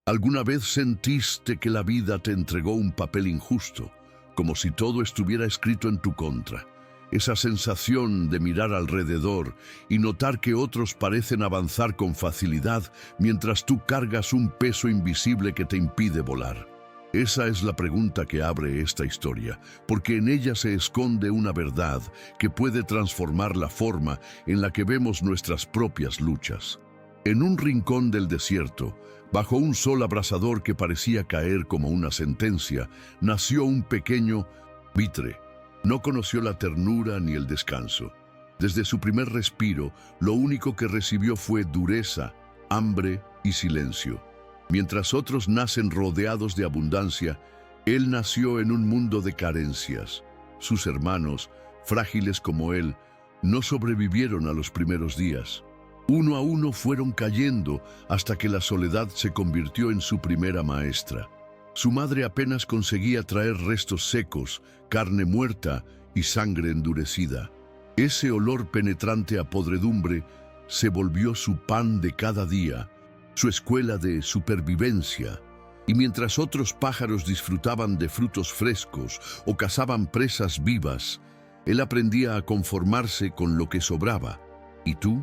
¿Alguna vez sentiste que la vida te entregó un papel injusto, como si todo estuviera escrito en tu contra? Esa sensación de mirar alrededor y notar que otros parecen avanzar con facilidad mientras tú cargas un peso invisible que te impide volar. Esa es la pregunta que abre esta historia, porque en ella se esconde una verdad que puede transformar la forma en la que vemos nuestras propias luchas. En un rincón del desierto, bajo un sol abrasador que parecía caer como una sentencia, nació un pequeño buitre. No conoció la ternura ni el descanso. Desde su primer respiro, lo único que recibió fue dureza, hambre y silencio. Mientras otros nacen rodeados de abundancia, él nació en un mundo de carencias. Sus hermanos, frágiles como él, no sobrevivieron a los primeros días. Uno a uno fueron cayendo hasta que la soledad se convirtió en su primera maestra. Su madre apenas conseguía traer restos secos, carne muerta y sangre endurecida. Ese olor penetrante a podredumbre se volvió su pan de cada día, su escuela de supervivencia. Y mientras otros pájaros disfrutaban de frutos frescos o cazaban presas vivas, él aprendía a conformarse con lo que sobraba. ¿Y tú?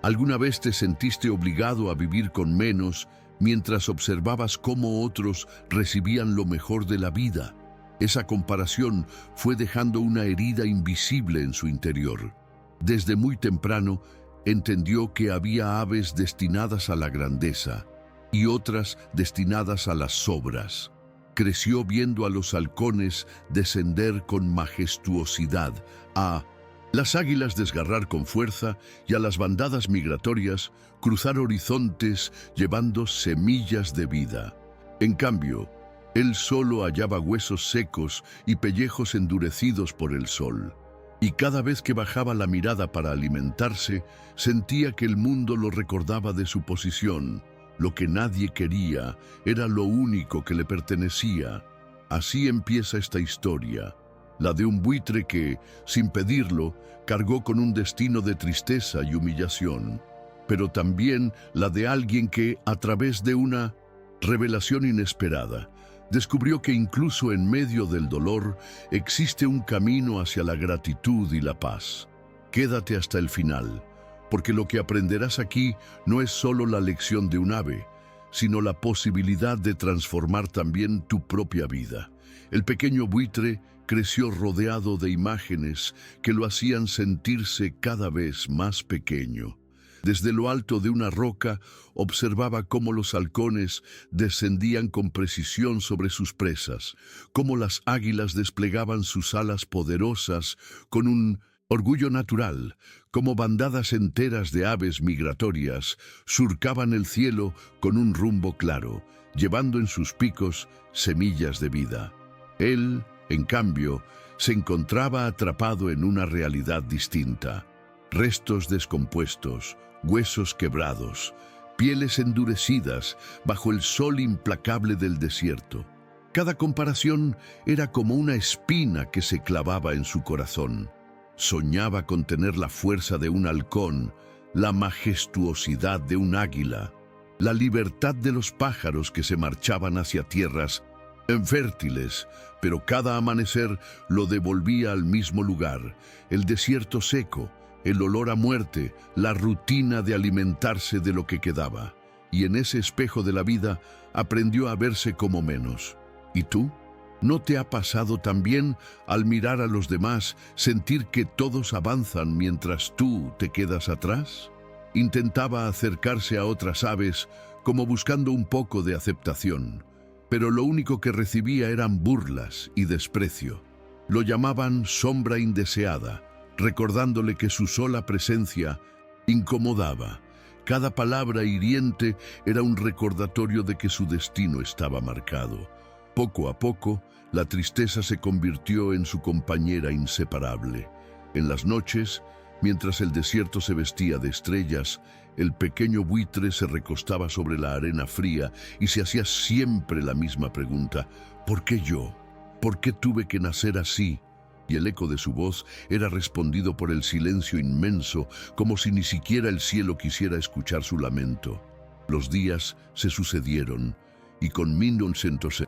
¿Alguna vez te sentiste obligado a vivir con menos mientras observabas cómo otros recibían lo mejor de la vida? Esa comparación fue dejando una herida invisible en su interior. Desde muy temprano, entendió que había aves destinadas a la grandeza y otras destinadas a las sobras. Creció viendo a los halcones descender con majestuosidad, a las águilas desgarrar con fuerza y a las bandadas migratorias cruzar horizontes llevando semillas de vida. En cambio, él solo hallaba huesos secos y pellejos endurecidos por el sol. Y cada vez que bajaba la mirada para alimentarse, sentía que el mundo lo recordaba de su posición. Lo que nadie quería era lo único que le pertenecía. Así empieza esta historia, la de un buitre que, sin pedirlo, cargó con un destino de tristeza y humillación, pero también la de alguien que, a través de una revelación inesperada, descubrió que incluso en medio del dolor existe un camino hacia la gratitud y la paz. Quédate hasta el final, porque lo que aprenderás aquí no es solo la lección de un ave, sino la posibilidad de transformar también tu propia vida. El pequeño buitre creció rodeado de imágenes que lo hacían sentirse cada vez más pequeño. Desde lo alto de una roca observaba cómo los halcones descendían con precisión sobre sus presas, cómo las águilas desplegaban sus alas poderosas con un orgullo natural, cómo bandadas enteras de aves migratorias surcaban el cielo con un rumbo claro, llevando en sus picos semillas de vida. Él, en cambio, se encontraba atrapado en una realidad distinta. Restos descompuestos, huesos quebrados, pieles endurecidas bajo el sol implacable del desierto. Cada comparación era como una espina que se clavaba en su corazón. Soñaba con tener la fuerza de un halcón, la majestuosidad de un águila, la libertad de los pájaros que se marchaban hacia tierras infértiles, pero cada amanecer lo devolvía al mismo lugar, el desierto seco, el olor a muerte, la rutina de alimentarse de lo que quedaba. Y en ese espejo de la vida aprendió a verse como menos. ¿Y tú? ¿No te ha pasado también al mirar a los demás sentir que todos avanzan mientras tú te quedas atrás? Intentaba acercarse a otras aves como buscando un poco de aceptación, pero lo único que recibía eran burlas y desprecio. Lo llamaban sombra indeseada, recordándole que su sola presencia incomodaba. Cada palabra hiriente era un recordatorio de que su destino estaba marcado. Poco a poco, la tristeza se convirtió en su compañera inseparable. En las noches, mientras el desierto se vestía de estrellas, el pequeño buitre se recostaba sobre la arena fría y se hacía siempre la misma pregunta: ¿por qué yo? ¿Por qué tuve que nacer así? Y el eco de su voz era respondido por el silencio inmenso, como si ni siquiera el cielo quisiera escuchar su lamento. Los días se sucedieron, y con 1900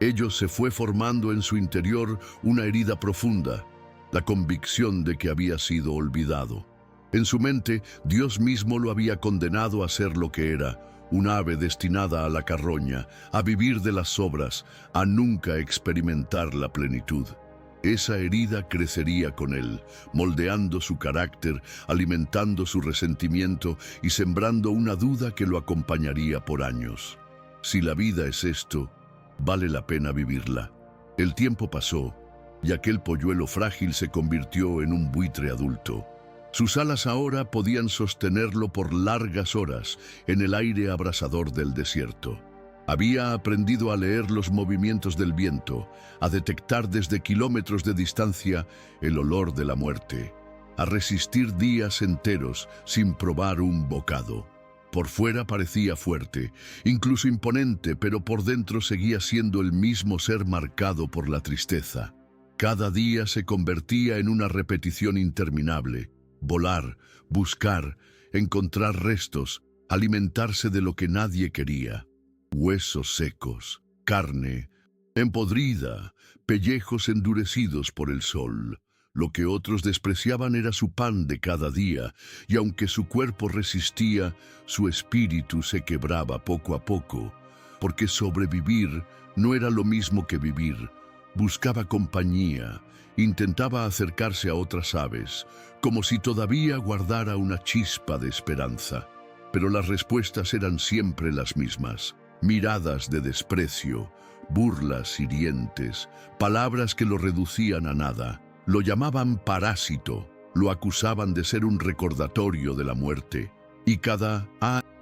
ello se fue formando en su interior una herida profunda, la convicción de que había sido olvidado. En su mente, Dios mismo lo había condenado a ser lo que era, un ave destinada a la carroña, a vivir de las obras, a nunca experimentar la plenitud. Esa herida crecería con él, moldeando su carácter, alimentando su resentimiento y sembrando una duda que lo acompañaría por años. Si la vida es esto, vale la pena vivirla. El tiempo pasó y aquel polluelo frágil se convirtió en un buitre adulto. Sus alas ahora podían sostenerlo por largas horas en el aire abrasador del desierto. Había aprendido a leer los movimientos del viento, a detectar desde kilómetros de distancia el olor de la muerte, a resistir días enteros sin probar un bocado. Por fuera parecía fuerte, incluso imponente, pero por dentro seguía siendo el mismo ser marcado por la tristeza. Cada día se convertía en una repetición interminable: volar, buscar, encontrar restos, alimentarse de lo que nadie quería. Huesos secos, carne empodrida, pellejos endurecidos por el sol. Lo que otros despreciaban era su pan de cada día, y aunque su cuerpo resistía, su espíritu se quebraba poco a poco, porque sobrevivir no era lo mismo que vivir. Buscaba compañía, intentaba acercarse a otras aves, como si todavía guardara una chispa de esperanza. Pero las respuestas eran siempre las mismas: miradas de desprecio, burlas hirientes, palabras que lo reducían a nada. Lo llamaban parásito, lo acusaban de ser un recordatorio de la muerte, y cada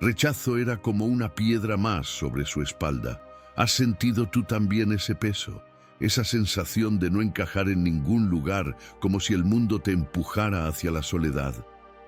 rechazo era como una piedra más sobre su espalda. ¿Has sentido tú también ese peso? Esa sensación de no encajar en ningún lugar, como si el mundo te empujara hacia la soledad.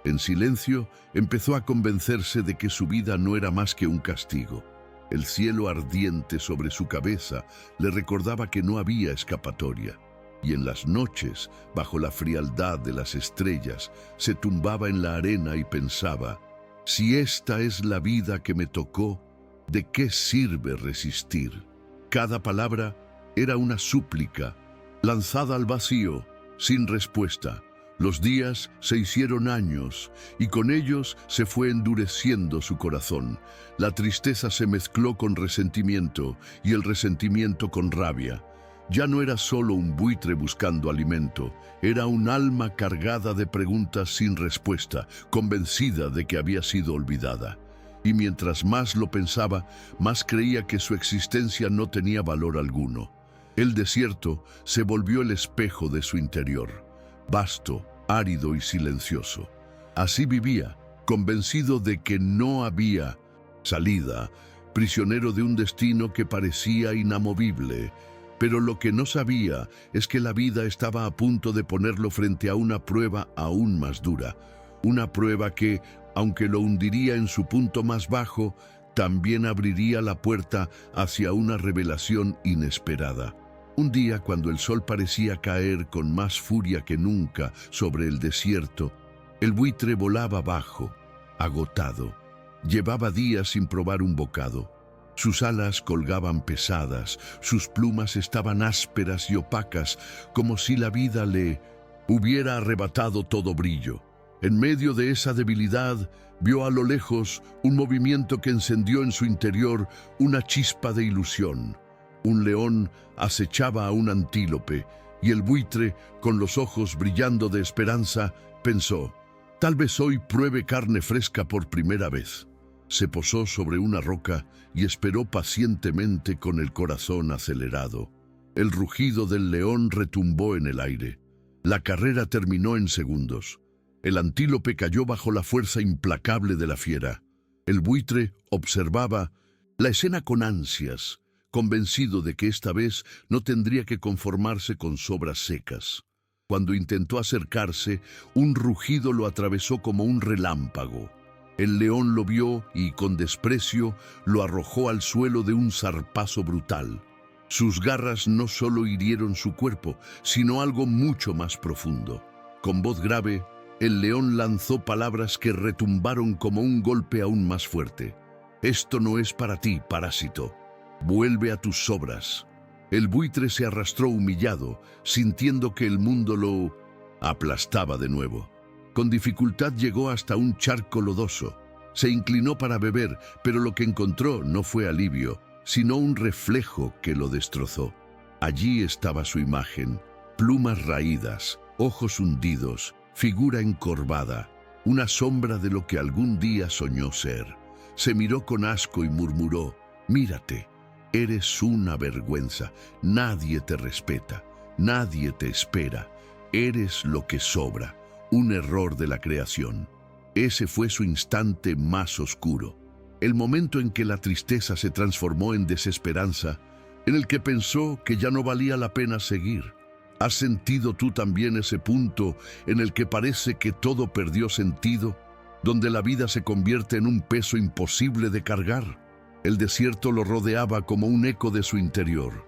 En silencio, empezó a convencerse de que su vida no era más que un castigo. El cielo ardiente sobre su cabeza le recordaba que no había escapatoria. Y en las noches, bajo la frialdad de las estrellas, se tumbaba en la arena y pensaba: si esta es la vida que me tocó, ¿de qué sirve resistir? Cada palabra era una súplica, lanzada al vacío, sin respuesta. Los días se hicieron años, y con ellos se fue endureciendo su corazón. La tristeza se mezcló con resentimiento, y el resentimiento con rabia. Ya no era solo un buitre buscando alimento, era un alma cargada de preguntas sin respuesta, convencida de que había sido olvidada. Y mientras más lo pensaba, más creía que su existencia no tenía valor alguno. El desierto se volvió el espejo de su interior, vasto, árido y silencioso. Así vivía, convencido de que no había salida, prisionero de un destino que parecía inamovible. Pero lo que no sabía es que la vida estaba a punto de ponerlo frente a una prueba aún más dura. Una prueba que, aunque lo hundiría en su punto más bajo, también abriría la puerta hacia una revelación inesperada. Un día, cuando el sol parecía caer con más furia que nunca sobre el desierto, el buitre volaba bajo, agotado. Llevaba días sin probar un bocado. Sus alas colgaban pesadas, sus plumas estaban ásperas y opacas, como si la vida le hubiera arrebatado todo brillo. En medio de esa debilidad, vio a lo lejos un movimiento que encendió en su interior una chispa de ilusión. Un león acechaba a un antílope, y el buitre, con los ojos brillando de esperanza, pensó: tal vez hoy pruebe carne fresca por primera vez. Se posó sobre una roca y esperó pacientemente con el corazón acelerado. El rugido del león retumbó en el aire. La carrera terminó en segundos. El antílope cayó bajo la fuerza implacable de la fiera. El buitre observaba la escena con ansias, convencido de que esta vez no tendría que conformarse con sobras secas. Cuando intentó acercarse, un rugido lo atravesó como un relámpago. El león lo vio y, con desprecio, lo arrojó al suelo de un zarpazo brutal. Sus garras no solo hirieron su cuerpo, sino algo mucho más profundo. Con voz grave, el león lanzó palabras que retumbaron como un golpe aún más fuerte. «Esto no es para ti, parásito. vuelve a tus obras. El buitre se arrastró humillado, sintiendo que el mundo lo aplastaba de nuevo. Con dificultad llegó hasta un charco lodoso. Se inclinó para beber, pero lo que encontró no fue alivio, sino un reflejo que lo destrozó. Allí estaba su imagen, plumas raídas, ojos hundidos, figura encorvada, una sombra de lo que algún día soñó ser. Se miró con asco y murmuró: «Mírate, eres una vergüenza, nadie te respeta, nadie te espera, eres lo que sobra, un error de la creación». Ese fue su instante más oscuro, el momento en que la tristeza se transformó en desesperanza, en el que pensó que ya no valía la pena seguir. ¿Has sentido tú también ese punto en el que parece que todo perdió sentido, donde la vida se convierte en un peso imposible de cargar? El desierto lo rodeaba como un eco de su interior,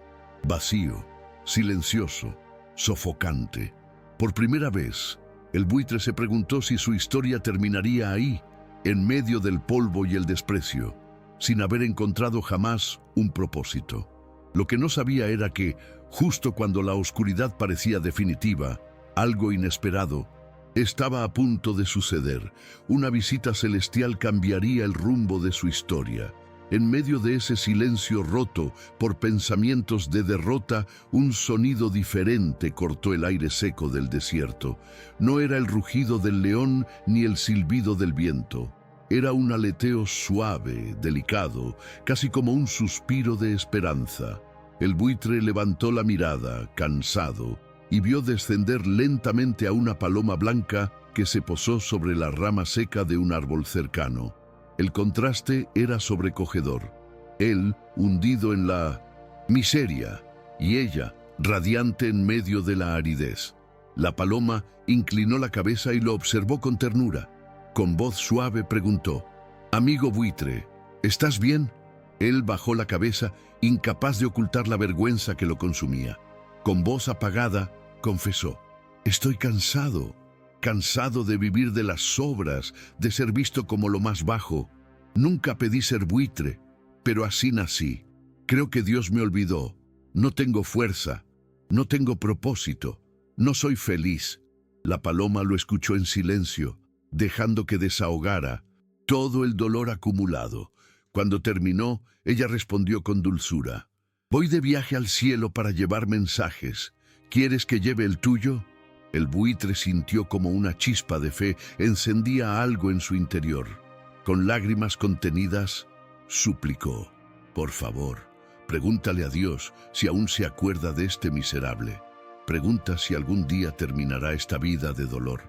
vacío, silencioso, sofocante. Por primera vez, el buitre se preguntó si su historia terminaría ahí, en medio del polvo y el desprecio, sin haber encontrado jamás un propósito. Lo que no sabía era que, justo cuando la oscuridad parecía definitiva, algo inesperado estaba a punto de suceder. Una visita celestial cambiaría el rumbo de su historia. En medio de ese silencio roto por pensamientos de derrota, un sonido diferente cortó el aire seco del desierto. No era el rugido del león ni el silbido del viento. Era un aleteo suave, delicado, casi como un suspiro de esperanza. El buitre levantó la mirada, cansado, y vio descender lentamente a una paloma blanca que se posó sobre la rama seca de un árbol cercano. El contraste era sobrecogedor. Él, hundido en la miseria, y ella, radiante en medio de la aridez. La paloma inclinó la cabeza y lo observó con ternura. Con voz suave preguntó: «Amigo buitre, ¿estás bien?». Él bajó la cabeza, incapaz de ocultar la vergüenza que lo consumía. Con voz apagada, confesó: «Estoy cansado de vivir de las sobras, de ser visto como lo más bajo. Nunca pedí ser buitre, pero así nací. Creo que Dios me olvidó. No tengo fuerza, no tengo propósito, no soy feliz». La paloma lo escuchó en silencio, dejando que desahogara todo el dolor acumulado. Cuando terminó, ella respondió con dulzura: «Voy de viaje al cielo para llevar mensajes. ¿Quieres que lleve el tuyo?». El buitre sintió como una chispa de fe encendía algo en su interior. Con lágrimas contenidas, suplicó: «Por favor, pregúntale a Dios si aún se acuerda de este miserable. Pregunta si algún día terminará esta vida de dolor.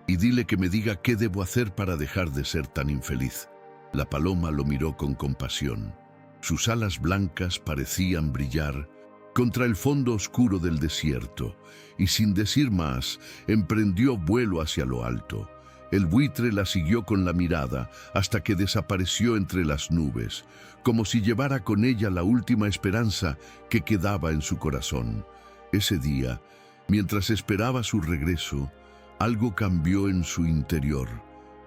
Y dile que me diga qué debo hacer para dejar de ser tan infeliz». La paloma lo miró con compasión. Sus alas blancas parecían brillar contra el fondo oscuro del desierto, y sin decir más, emprendió vuelo hacia lo alto. El buitre la siguió con la mirada hasta que desapareció entre las nubes, como si llevara con ella la última esperanza que quedaba en su corazón. Ese día, mientras esperaba su regreso, algo cambió en su interior.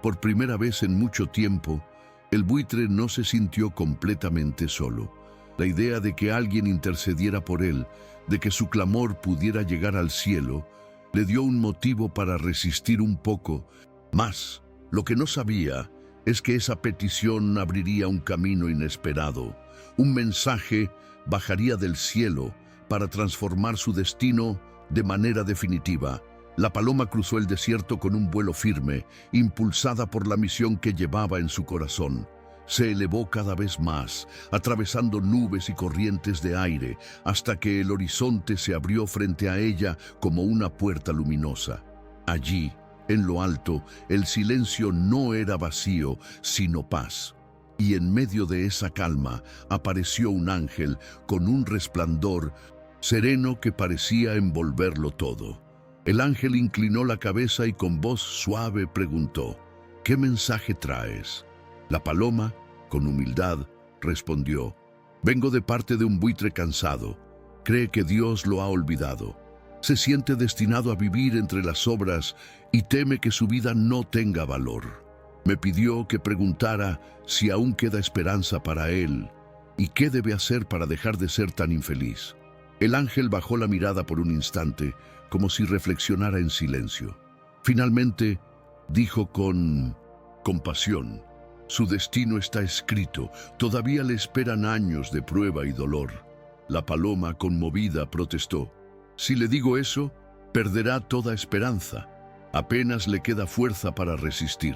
Por primera vez en mucho tiempo, el buitre no se sintió completamente solo. La idea de que alguien intercediera por él, de que su clamor pudiera llegar al cielo, le dio un motivo para resistir un poco más. Lo que no sabía es que esa petición abriría un camino inesperado. Un mensaje bajaría del cielo para transformar su destino de manera definitiva. La paloma cruzó el desierto con un vuelo firme, impulsada por la misión que llevaba en su corazón. Se elevó cada vez más, atravesando nubes y corrientes de aire, hasta que el horizonte se abrió frente a ella como una puerta luminosa. Allí, en lo alto, el silencio no era vacío, sino paz. Y en medio de esa calma apareció un ángel con un resplandor sereno que parecía envolverlo todo. El ángel inclinó la cabeza y con voz suave preguntó: «¿Qué mensaje traes?». La paloma, con humildad, respondió: «Vengo de parte de un buitre cansado. Cree que Dios lo ha olvidado. Se siente destinado a vivir entre las sobras y teme que su vida no tenga valor. Me pidió que preguntara si aún queda esperanza para él. ¿Y qué debe hacer para dejar de ser tan infeliz? El ángel bajó la mirada por un instante, como si reflexionara en silencio. Finalmente, dijo con compasión: su destino está escrito, todavía le esperan años de prueba y dolor. La paloma, conmovida, protestó: si le digo eso, perderá toda esperanza. Apenas le queda fuerza para resistir.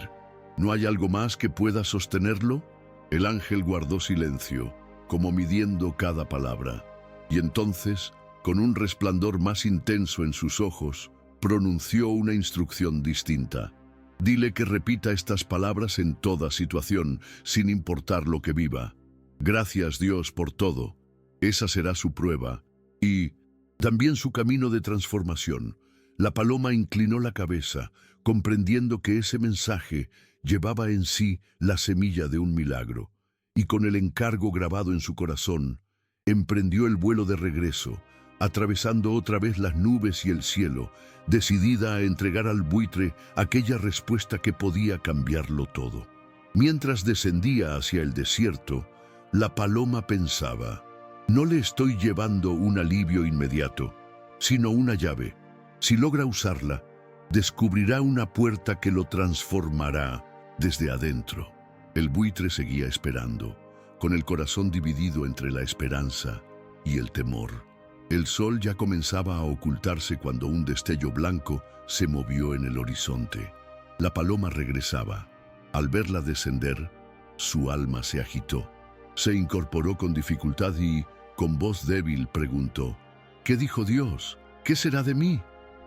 ¿No hay algo más que pueda sostenerlo? El ángel guardó silencio, como midiendo cada palabra, y entonces, con un resplandor más intenso en sus ojos, pronunció una instrucción distinta. Dile que repita estas palabras en toda situación, sin importar lo que viva. Gracias, Dios, por todo. Esa será su prueba, y también su camino de transformación. La paloma inclinó la cabeza, comprendiendo que ese mensaje llevaba en sí la semilla de un milagro, y con el encargo grabado en su corazón, emprendió el vuelo de regreso, atravesando otra vez las nubes y el cielo, decidida a entregar al buitre aquella respuesta que podía cambiarlo todo. Mientras descendía hacia el desierto, la paloma pensaba: no le estoy llevando un alivio inmediato, sino una llave. Si logra usarla, descubrirá una puerta que lo transformará desde adentro. El buitre seguía esperando, con el corazón dividido entre la esperanza y el temor. El sol ya comenzaba a ocultarse cuando un destello blanco se movió en el horizonte. La paloma regresaba. Al verla descender, su alma se agitó. Se incorporó con dificultad y, con voz débil, preguntó: ¿qué dijo Dios? ¿Qué será de mí?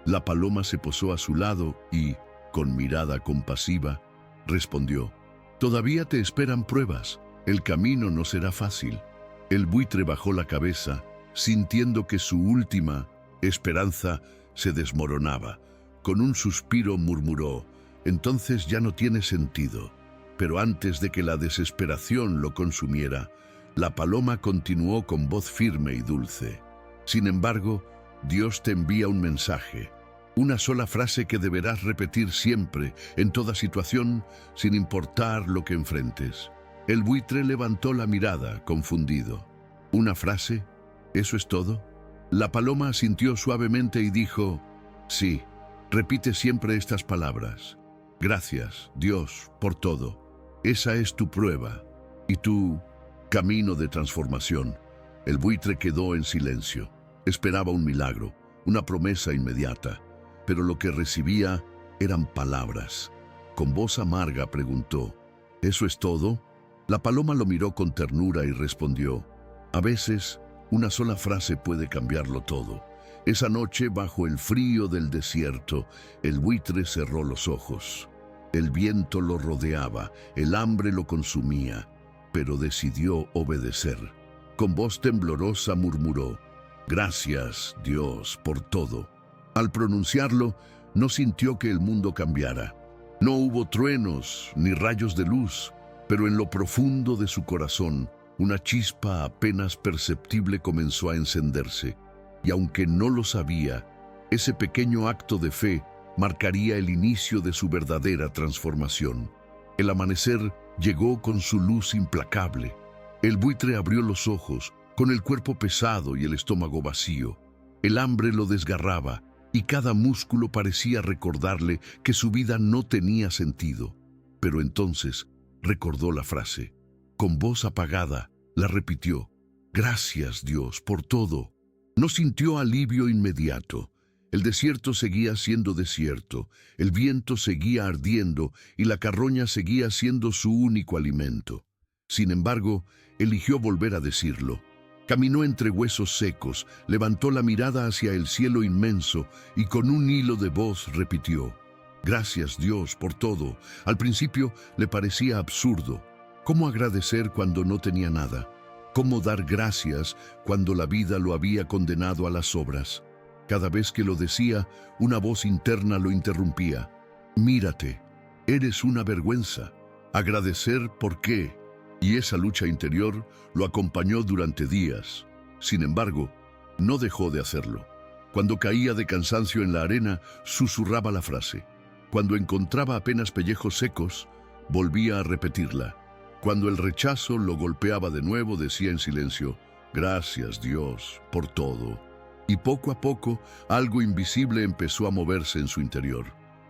La paloma se posó a su lado y, con mirada compasiva, respondió: todavía te esperan pruebas. El camino no será fácil. El buitre bajó la cabeza, sintiendo que su última esperanza se desmoronaba. Con un suspiro murmuró: entonces ya no tiene sentido. Pero antes de que la desesperación lo consumiera, la paloma continuó con voz firme y dulce: sin embargo, Dios te envía un mensaje, una sola frase que deberás repetir siempre, en toda situación, sin importar lo que enfrentes. El buitre levantó la mirada, confundido. ¿Una frase? ¿Eso es todo? La paloma asintió suavemente y dijo: sí, repite siempre estas palabras. Gracias, Dios, por todo. Esa es tu prueba y tu camino de transformación. El buitre quedó en silencio. Esperaba un milagro, una promesa inmediata, pero lo que recibía eran palabras. Con voz amarga preguntó: ¿eso es todo? La paloma lo miró con ternura y respondió: a veces, una sola frase puede cambiarlo todo. Esa noche, bajo el frío del desierto, el buitre cerró los ojos. El viento lo rodeaba, el hambre lo consumía, pero decidió obedecer. Con voz temblorosa murmuró: gracias, Dios, por todo. Al pronunciarlo, no sintió que el mundo cambiara. No hubo truenos ni rayos de luz, pero en lo profundo de su corazón, una chispa apenas perceptible comenzó a encenderse. Y aunque no lo sabía, ese pequeño acto de fe marcaría el inicio de su verdadera transformación. El amanecer llegó con su luz implacable. El buitre abrió los ojos, con el cuerpo pesado y el estómago vacío. El hambre lo desgarraba y cada músculo parecía recordarle que su vida no tenía sentido. Pero entonces recordó la frase. Con voz apagada la repitió: gracias, Dios, por todo. No sintió alivio inmediato. El desierto seguía siendo desierto, el viento seguía ardiendo y la carroña seguía siendo su único alimento. Sin embargo, eligió volver a decirlo. Caminó entre huesos secos, levantó la mirada hacia el cielo inmenso y con un hilo de voz repitió: gracias, Dios, por todo. Al principio le parecía absurdo. ¿Cómo agradecer cuando no tenía nada? ¿Cómo dar gracias cuando la vida lo había condenado a las obras? Cada vez que lo decía, una voz interna lo interrumpía: mírate, eres una vergüenza. Agradecer, ¿por qué? Y esa lucha interior lo acompañó durante días. Sin embargo, no dejó de hacerlo. Cuando caía de cansancio en la arena, susurraba la frase. Cuando encontraba apenas pellejos secos, volvía a repetirla. Cuando el rechazo lo golpeaba de nuevo, decía en silencio, «Gracias, Dios, por todo». Y poco a poco, algo invisible empezó a moverse en su interior.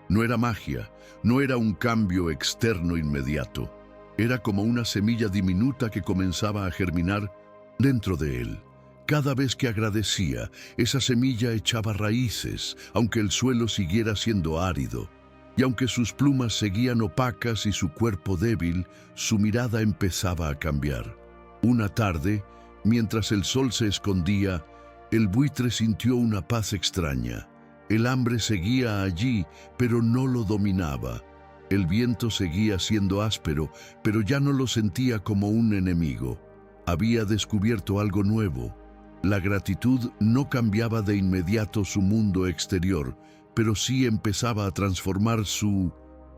No era magia, no era un cambio externo inmediato. Era como una semilla diminuta que comenzaba a germinar dentro de él. Cada vez que agradecía, esa semilla echaba raíces, aunque el suelo siguiera siendo árido. Y aunque sus plumas seguían opacas y su cuerpo débil, su mirada empezaba a cambiar. Una tarde, mientras el sol se escondía, el buitre sintió una paz extraña. El hambre seguía allí, pero no lo dominaba. El viento seguía siendo áspero, pero ya no lo sentía como un enemigo. Había descubierto algo nuevo. La gratitud no cambiaba de inmediato su mundo exterior, pero sí empezaba a transformar su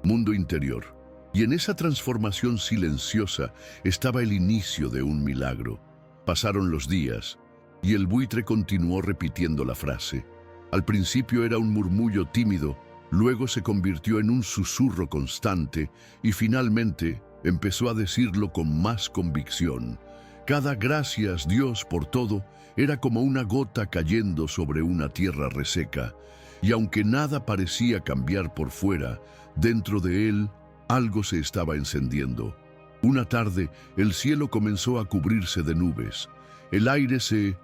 mundo interior. Y en esa transformación silenciosa estaba el inicio de un milagro. Pasaron los días, y el buitre continuó repitiendo la frase. Al principio era un murmullo tímido, luego se convirtió en un susurro constante y finalmente empezó a decirlo con más convicción. Cada gracias, Dios, por todo, era como una gota cayendo sobre una tierra reseca, y aunque nada parecía cambiar por fuera, dentro de él algo se estaba encendiendo. Una tarde, el cielo comenzó a cubrirse de nubes. El aire se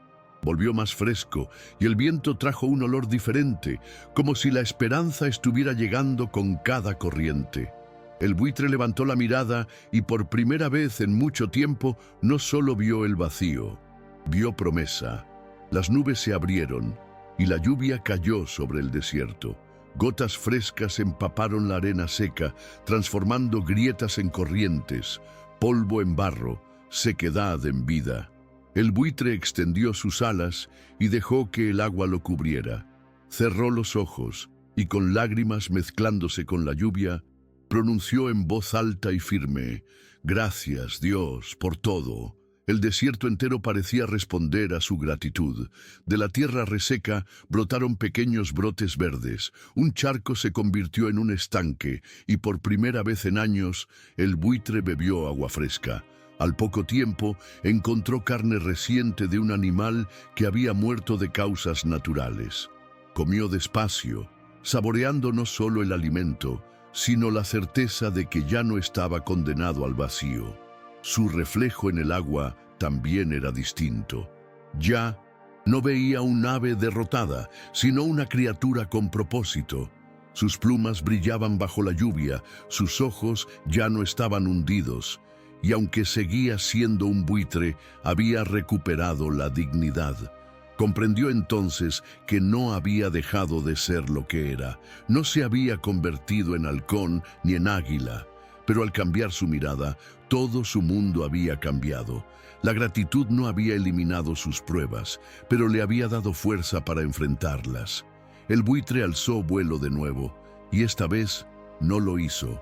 volvió más fresco y el viento trajo un olor diferente, como si la esperanza estuviera llegando con cada corriente. El buitre levantó la mirada y por primera vez en mucho tiempo no solo vio el vacío, vio promesa. Las nubes se abrieron y la lluvia cayó sobre el desierto. Gotas frescas empaparon la arena seca, transformando grietas en corrientes, polvo en barro, sequedad en vida. El buitre extendió sus alas y dejó que el agua lo cubriera. Cerró los ojos y con lágrimas mezclándose con la lluvia, pronunció en voz alta y firme, «Gracias, Dios, por todo». El desierto entero parecía responder a su gratitud. De la tierra reseca brotaron pequeños brotes verdes. Un charco se convirtió en un estanque y por primera vez en años el buitre bebió agua fresca. Al poco tiempo encontró carne reciente de un animal que había muerto de causas naturales. Comió despacio, saboreando no solo el alimento, sino la certeza de que ya no estaba condenado al vacío. Su reflejo en el agua también era distinto. Ya no veía un ave derrotada, sino una criatura con propósito. Sus plumas brillaban bajo la lluvia, sus ojos ya no estaban hundidos, y aunque seguía siendo un buitre, había recuperado la dignidad. Comprendió entonces que no había dejado de ser lo que era, no se había convertido en halcón ni en águila. Pero al cambiar su mirada, todo su mundo había cambiado. La gratitud no había eliminado sus pruebas, pero le había dado fuerza para enfrentarlas. El buitre alzó vuelo de nuevo, y esta vez no lo hizo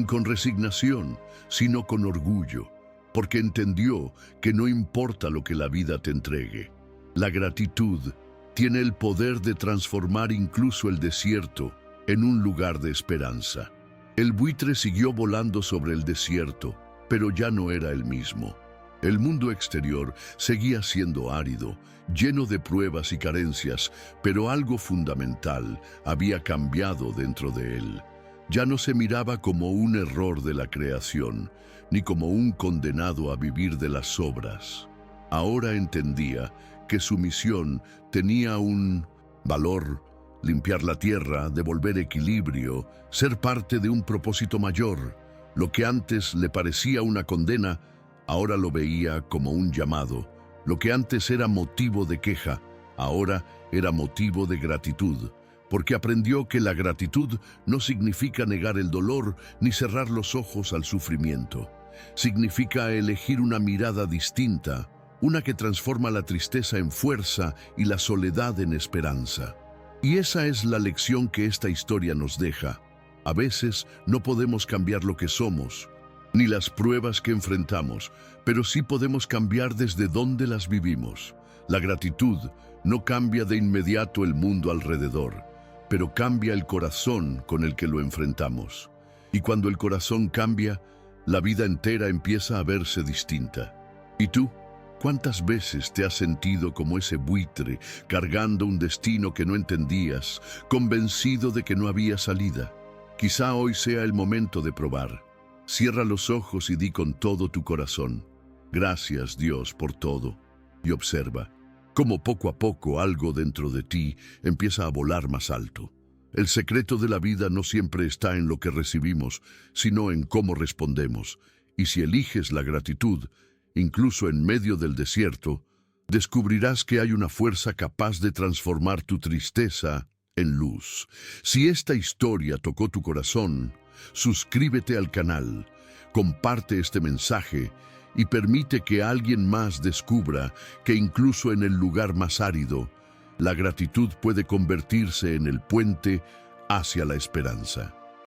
con resignación, sino con orgullo, porque entendió que no importa lo que la vida te entregue. La gratitud tiene el poder de transformar incluso el desierto en un lugar de esperanza. El buitre siguió volando sobre el desierto, pero ya no era el mismo. El mundo exterior seguía siendo árido, lleno de pruebas y carencias, pero algo fundamental había cambiado dentro de él. Ya no se miraba como un error de la creación, ni como un condenado a vivir de las obras. Ahora entendía que su misión tenía un valor: limpiar la tierra, devolver equilibrio, ser parte de un propósito mayor. Lo que antes le parecía una condena, ahora lo veía como un llamado. Lo que antes era motivo de queja, ahora era motivo de gratitud, porque aprendió que la gratitud no significa negar el dolor ni cerrar los ojos al sufrimiento. Significa elegir una mirada distinta, una que transforma la tristeza en fuerza y la soledad en esperanza. Y esa es la lección que esta historia nos deja. A veces no podemos cambiar lo que somos, ni las pruebas que enfrentamos, pero sí podemos cambiar desde dónde las vivimos. La gratitud no cambia de inmediato el mundo alrededor, pero cambia el corazón con el que lo enfrentamos. Y cuando el corazón cambia, la vida entera empieza a verse distinta. ¿Y tú? ¿Cuántas veces te has sentido como ese buitre, cargando un destino que no entendías, convencido de que no había salida? Quizá hoy sea el momento de probar. Cierra los ojos y di con todo tu corazón: gracias, Dios, por todo. Y observa cómo poco a poco algo dentro de ti empieza a volar más alto. El secreto de la vida no siempre está en lo que recibimos, sino en cómo respondemos. Y si eliges la gratitud, incluso en medio del desierto, descubrirás que hay una fuerza capaz de transformar tu tristeza en luz. Si esta historia tocó tu corazón, suscríbete al canal, comparte este mensaje y permite que alguien más descubra que incluso en el lugar más árido, la gratitud puede convertirse en el puente hacia la esperanza.